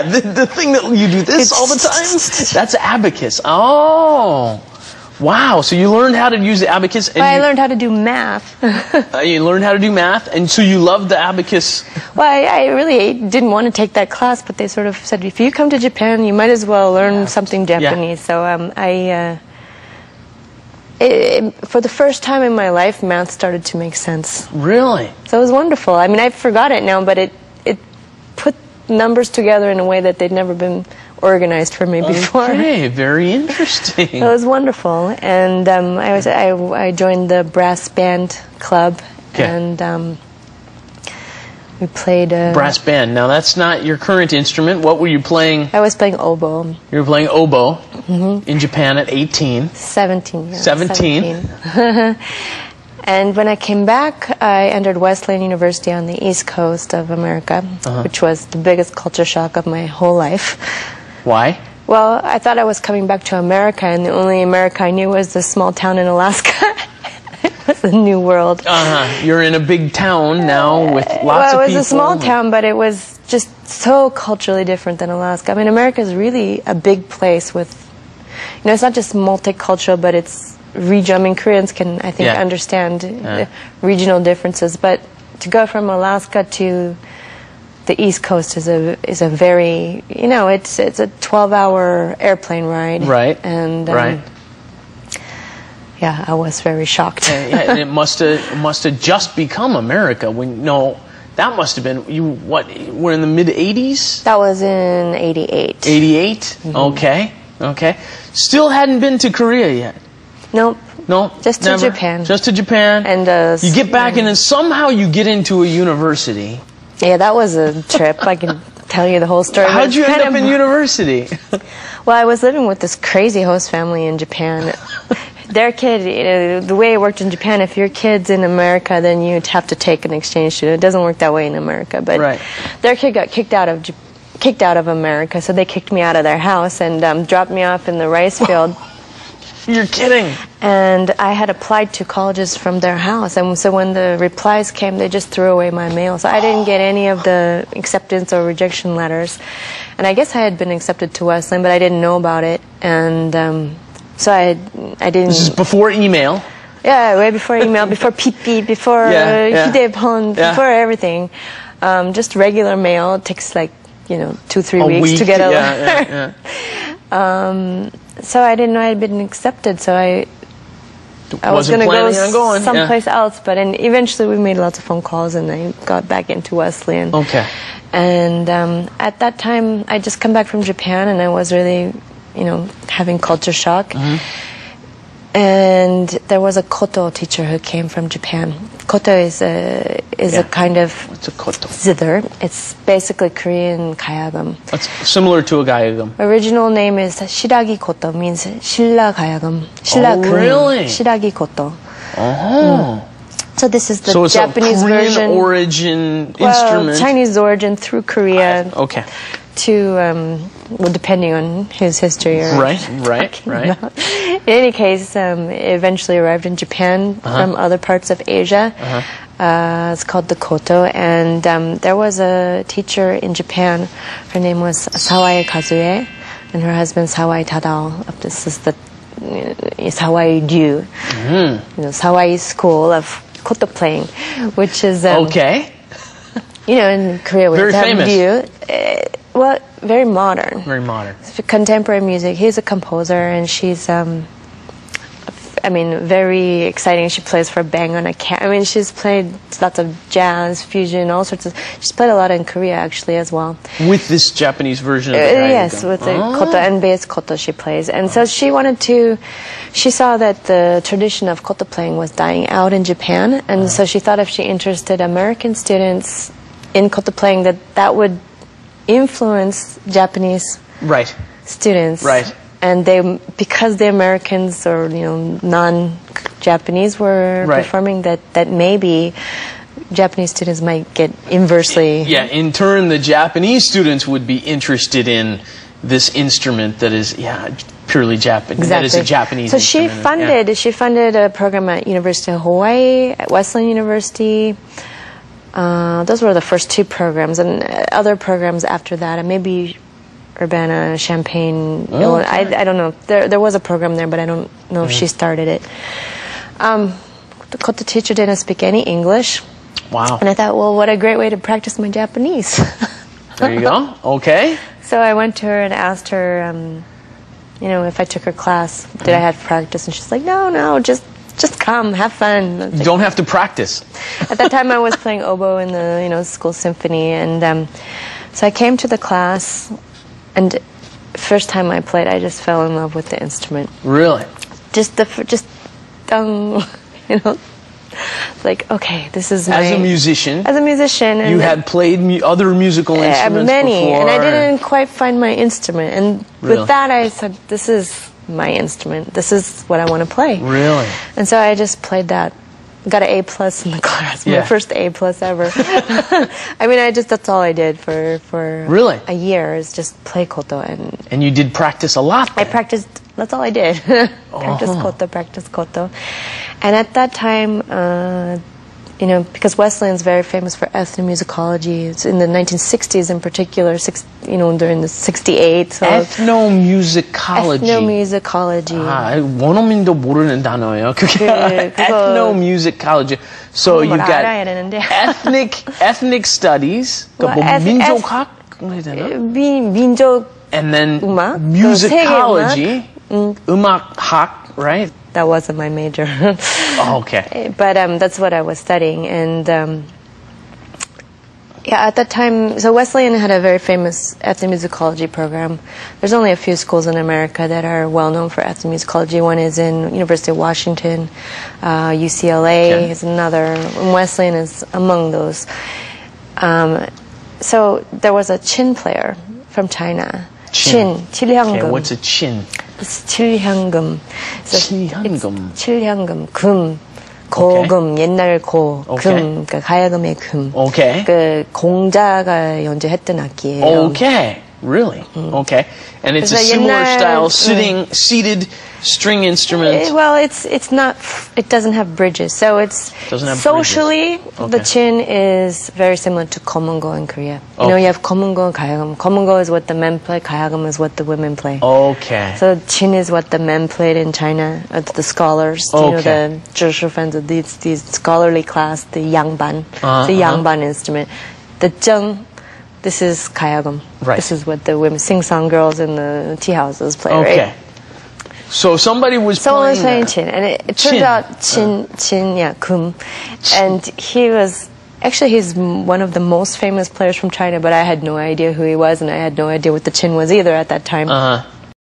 yeah, the thing that you do this all the time, that's abacus. Oh. Wow, so you learned how to use the abacus. And I learned how to do math. You learned how to do math, and so you loved the abacus. Well, I really didn't want to take that class, but they sort of said, if you come to Japan, you might as well learn something Japanese. Yeah. So for the first time in my life, math started to make sense. Really? So it was wonderful. I mean, I forgot it now, but it put numbers together in a way that they'd never been organized for me before. Okay, very interesting. It was wonderful, and I joined the brass band club, and we played brass band. Now that's not your current instrument. What were you playing? I was playing oboe. You were playing oboe in Japan at 18. 17. Yeah, 17. And when I came back, I entered Wesleyan University on the East Coast of America, which was the biggest culture shock of my whole life. Why? Well, I thought I was coming back to America, and the only America I knew was the small town in Alaska. It was a new world. You're in a big town now with lots of people. Well, it was a small town, but it was just so culturally different than Alaska. I mean, America is really a big place with, it's not just multicultural, but it's regional. I mean, Koreans can, I think, understand regional differences, but to go from Alaska to the East Coast is a very, it's a 12-hour airplane ride. Right. And yeah, I was very shocked. And it must have just become America. That must have been we're in the mid 80s? That was in 88. 88? Okay. Still hadn't been to Korea yet. Nope. No, just never. To Japan. Just to Japan. And you get back, and then somehow you get into a university. Yeah, that was a trip. I can tell you the whole story. How'd you end up in university? Well, I was living with this crazy host family in Japan. Their kid, the way it worked in Japan, if your kid's in America, then you'd have to take an exchange student. It doesn't work that way in America. But their kid got kicked out of America, so they kicked me out of their house and dropped me off in the rice field. You're kidding. And I had applied to colleges from their house, and so when the replies came, they just threw away my mail. So I didn't get any of the acceptance or rejection letters. And I guess I had been accepted to Wesleyan, but I didn't know about it. And so I didn't... This is before email. Yeah, way before email, before PP, before 휴대폰, before everything. Just regular mail. It takes like, 2-3 weeks to get a letter. So I didn't know I had been accepted, so I was going to go someplace else, but eventually we made lots of phone calls, and I got back into Wesleyan. Okay. And at that time, I just come back from Japan, and I was really, having culture shock. And there was a koto teacher who came from Japan. Koto is a kind of... What's a koto? Zither. It's basically Korean gayagum. It's similar to a gayagum. Original name is Shiragi koto, means Shilla gayagum. Oh, really? Shiragi koto. Oh. So this is the so it's Japanese a Korean version. origin well, instrument. Chinese origin through Korea. Okay. To, depending on his history. Or right. In any case, it eventually arrived in Japan from other parts of Asia. It's called the koto, and there was a teacher in Japan. Her name was Sawai Kazue, and her husband Sawai Tadao. This is the Sawai Ryu, Sawai school of koto playing, which is okay. In Korea we very have famous. Ryu. Well, very modern. Very modern. Contemporary music. He's a composer, and she's, very exciting. She plays for Bang on a Cat. I mean, she's played lots of jazz, fusion, all sorts of... She's played a lot in Korea, actually, as well. With this Japanese version of the yes, with the koto and bass koto she plays. And so she wanted to... She saw that the tradition of koto playing was dying out in Japan, and so she thought if she interested American students in koto playing, that would influence Japanese students. Right. And because the Americans or non-Japanese were performing, that maybe Japanese students might get inversely. Yeah. In turn, the Japanese students would be interested in this instrument that is purely Japanese. Exactly. That is a Japanese. So instrument. she funded a program at University of Hawaii, at Wesleyan University. Those were the first two programs, and other programs after that, and maybe Urbana, Champaign. Oh, okay. I don't know. There was a program there, but I don't know if she started it. The teacher didn't speak any English. Wow. And I thought, well, what a great way to practice my Japanese. There you go. Okay. So I went to her and asked her, if I took her class, did I have to practice? And she's like, no, just come, have fun. You don't have to practice. At that time, I was playing oboe in the school symphony, and so I came to the class, and first time I played, I just fell in love with the instrument. Really? Like, okay, this is As a musician, and you had played other musical instruments before. And I didn't quite find my instrument. And Really? with that, I said, this is my instrument. This is what I want to play. Really? And so I just played that. Got an A+ in the class. Yeah. My first A+ ever. That's all I did for Really? a year, is just play koto. And you did practice a lot I then. practiced, that's all I did. Practice koto. And at that time, because Wesleyan's very famous for ethnomusicology. It's in the 1960s in particular, during the 68. So Ethnomusicology. Ethnomusicology. 원어민도 모르는 단어예요. 그게 ethnomusicology. So you've got ethnic studies. 그러니까 민족학? 민족 And then 음악? musicology. 음악학, right? That wasn't my major. Oh, okay. But that's what I was studying. And at that time, so Wesleyan had a very famous ethnomusicology program. There's only a few schools in America that are well known for ethnomusicology. One is in University of Washington, UCLA is another, and Wesleyan is among those. So there was a chin player from China. Chin, 칠향금. Okay, what's a chin? It's 칠향금. 칠향금. 칠향금, 금, 고금, 옛날 고, 금, 그러니까 가야금의 금. Okay. 그 공자가 연주했던 악기예요. Okay, really? Okay. And it's a similar style, seated string instrument. Well, it's not. It doesn't have bridges, so it's socially the chin is very similar to komungo in Korea. You have komungo and 가야금. Komungo is what the men play. 가야금 is what the women play. Okay. So chin is what the men played in China. The scholars, the 知识分子, these scholarly class, the 양반, the 양반 instrument. The zheng, this is 가야금. Right. This is what the women sing-song girls in the tea houses play. Okay. Right? So someone was playing chin, and it turns out chin, kum, and he's one of the most famous players from China, but I had no idea who he was, and I had no idea what the chin was either at that time.